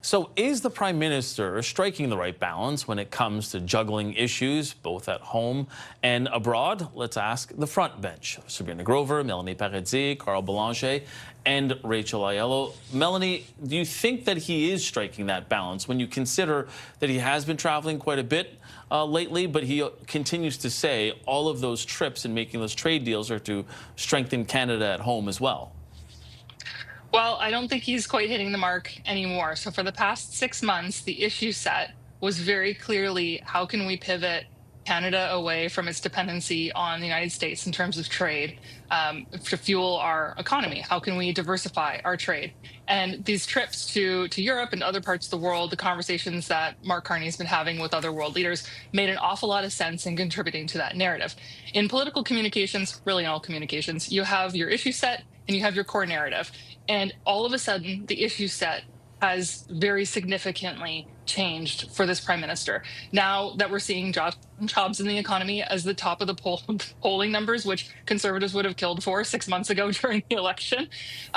So is the Prime Minister striking the right balance when it comes to juggling issues, both at home and abroad? Let's ask the front bench. Sabrina Grover, Melanie Paradis, Carl Boulanger, and Rachel Aiello. Melanie, do you think that he is striking that balance when you consider that he has been traveling quite a bit lately, but he continues to say all of those trips and making those trade deals are to strengthen Canada at home as well? Well, I don't think he's quite hitting the mark anymore. So for the past 6 months, the issue set was very clearly how can we pivot Canada away from its dependency on the United States in terms of trade to fuel our economy? How can we diversify our trade? And these trips to Europe and other parts of the world, the conversations that Mark Carney's been having with other world leaders made an awful lot of sense in contributing to that narrative. In political communications, really in all communications, you have your issue set and you have your core narrative. And all of a sudden, the issue set has very significantly changed for this prime minister. Now that we're seeing jobs in the economy as the top of the polling numbers, which conservatives would have killed for 6 months ago during the election,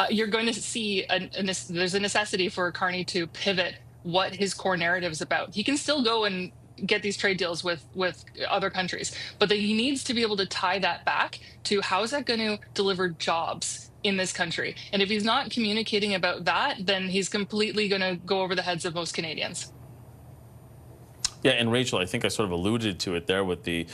you're going to see there's a necessity for Carney to pivot what his core narrative is about. He can still go and get these trade deals with other countries, but that he needs to be able to tie that back to how is that going to deliver jobs in this country. And if he's not communicating about that, then he's completely going to go over the heads of most Canadians. Yeah, and Rachel, I think I sort of alluded to it there with the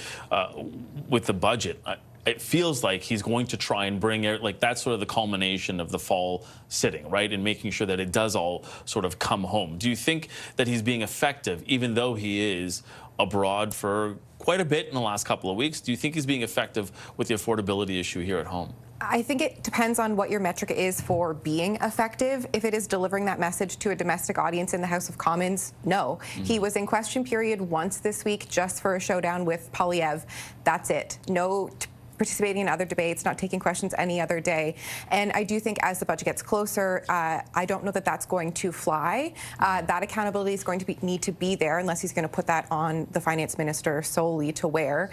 budget. It feels like he's going to try and bring it, like that's sort of the culmination of the fall sitting, right? And making sure that it does all sort of come home. Do you think that he's being effective, even though he is abroad for quite a bit in the last couple of weeks? Do you think he's being effective with the affordability issue here at home? I think it depends on what your metric is for being effective. If it is delivering that message to a domestic audience in the House of Commons, no. He was in question period once this week just for a showdown with Poilievre. That's it. No participating in other debates, not taking questions any other day. And I do think as the budget gets closer, I don't know that that's going to fly. That accountability is going to need to be there unless he's going to put that on the finance minister solely to wear.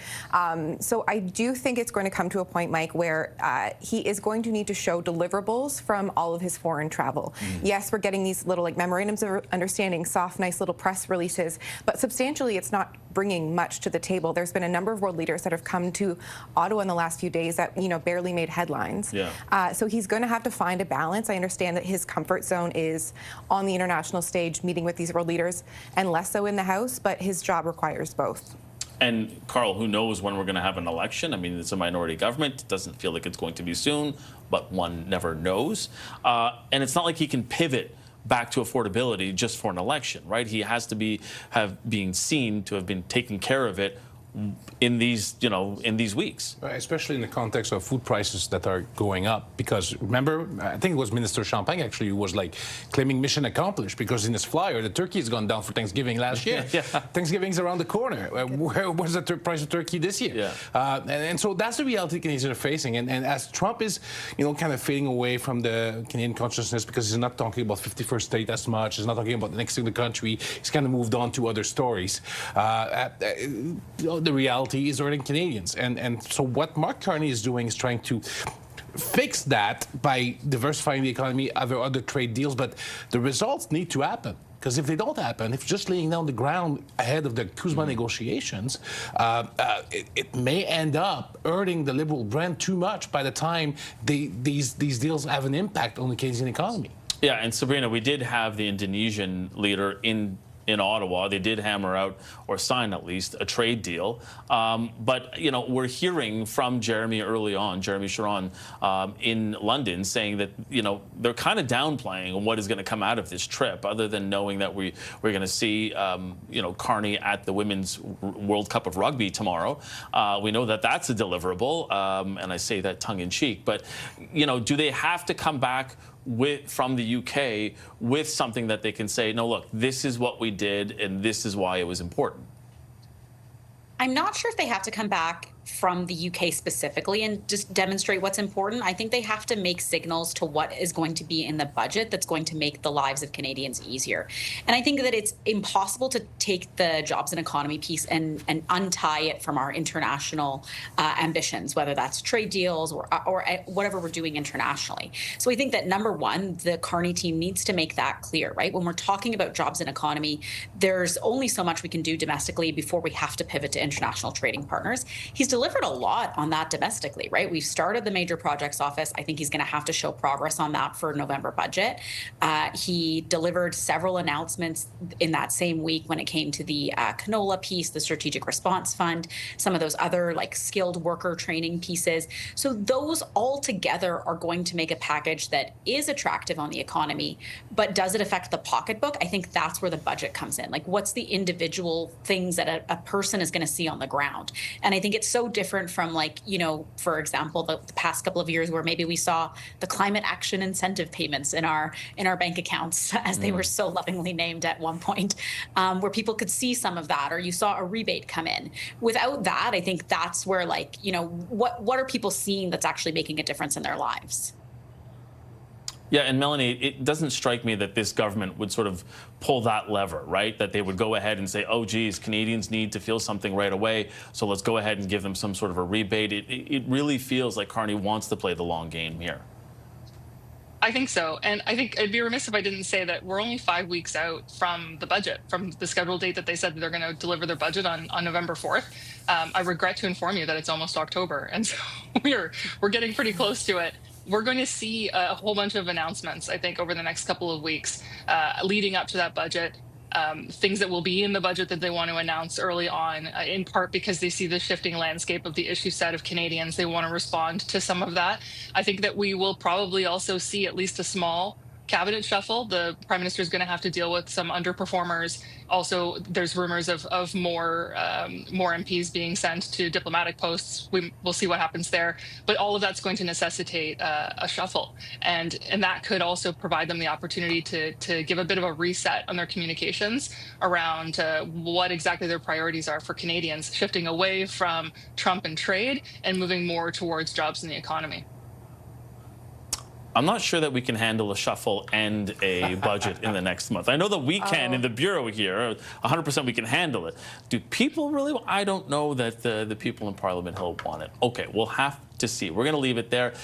So I do think it's going to come to a point, Mike, where he is going to need to show deliverables from all of his foreign travel. Yes, we're getting these little like memorandums of understanding, soft, nice little press releases, but substantially it's not bringing much to the table. There's been a number of world leaders that have come to Ottawa in the last few days that barely made headlines. So he's going to have to find a balance. I understand that his comfort zone is on the international stage meeting with these world leaders and less so in the House, but his job requires both. And Carl, who knows when we're going to have an election? I mean, it's a minority government. It doesn't feel like it's going to be soon, but one never knows. And it's not like he can pivot back to affordability just for an election, right? He has to been seen to have been taking care of it in these, in these weeks. Right, especially in the context of food prices that are going up. Because remember, I think it was Minister Champagne actually who was like claiming mission accomplished because in his flyer, the turkey has gone down for Thanksgiving last year. Thanksgiving's around the corner. Where was the price of turkey this year? And so that's the reality Canadians are facing. And as Trump is, kind of fading away from the Canadian consciousness because he's not talking about 51st state as much, he's not talking about the next thing in the country, he's kind of moved on to other stories. The reality is hurting Canadians. And so what Mark Carney is doing is trying to fix that by diversifying the economy, other trade deals, but the results need to happen. Because if they don't happen, if just laying down the ground ahead of the CUSMA negotiations, it may end up hurting the Liberal brand too much by the time these deals have an impact on the Canadian economy. Yeah, and Sabrina, we did have the Indonesian leader in Ottawa. They did hammer out, or sign at least, a trade deal. But, we're hearing from Jeremy Sharon in London saying that, they're kind of downplaying what is going to come out of this trip, other than knowing that we're going to see, Carney at the Women's World Cup of Rugby tomorrow. We know that that's a deliverable, and I say that tongue-in-cheek. But, do they have to come back from the UK with something that they can say, no, look, this is what we did and this is why it was important? I'm not sure if they have to come back from the UK specifically and just demonstrate what's important. I think they have to make signals to what is going to be in the budget that's going to make the lives of Canadians easier. And I think that it's impossible to take the jobs and economy piece and untie it from our international ambitions, whether that's trade deals or whatever we're doing internationally. So I think that number one, the Carney team needs to make that clear, right? When we're talking about jobs and economy, there's only so much we can do domestically before we have to pivot to international trading partners. He's delivered a lot on that domestically, right? We've started the major projects office. I think he's going to have to show progress on that for November budget. He delivered several announcements in that same week when it came to the canola piece, the strategic response fund, some of those other like skilled worker training pieces. So those all together are going to make a package that is attractive on the economy, but does it affect the pocketbook? I think that's where the budget comes in. Like, what's the individual things that a person is going to see on the ground? And I think it's so different from, like, you know, for example, the past couple of years where maybe we saw the climate action incentive payments in our bank accounts, as they were so lovingly named at one point, where people could see some of that, or you saw a rebate come in. Without that, I think that's where, like, you know, what are people seeing that's actually making a difference in their lives? Yeah, and Melanie, it doesn't strike me that this government would sort of pull that lever, right? That they would go ahead and say, oh, geez, Canadians need to feel something right away, so let's go ahead and give them some sort of a rebate. It really feels like Carney wants to play the long game here. I think so. And I think I'd be remiss if I didn't say that we're only 5 weeks out from the budget, from the scheduled date that they said they're going to deliver their budget on November 4th. I regret to inform you that it's almost October. And so we're getting pretty close to it. We're going to see a whole bunch of announcements, I think, over the next couple of weeks leading up to that budget. Things that will be in the budget that they want to announce early on, in part because they see the shifting landscape of the issue set of Canadians. They want to respond to some of that. I think that we will probably also see at least a small cabinet shuffle. The prime minister is going to have to deal with some underperformers. Also, there's rumors of more MPs being sent to diplomatic posts. We'll see what happens there. But all of that's going to necessitate a shuffle, and that could also provide them the opportunity to give a bit of a reset on their communications around what exactly their priorities are for Canadians, shifting away from Trump and trade and moving more towards jobs in the economy. I'm not sure that we can handle a shuffle and a budget in the next month. I know that we can in the Bureau here. 100% we can handle it. Do people really? I don't know that the people in Parliament Hill want it. Okay, we'll have to see. We're going to leave it there.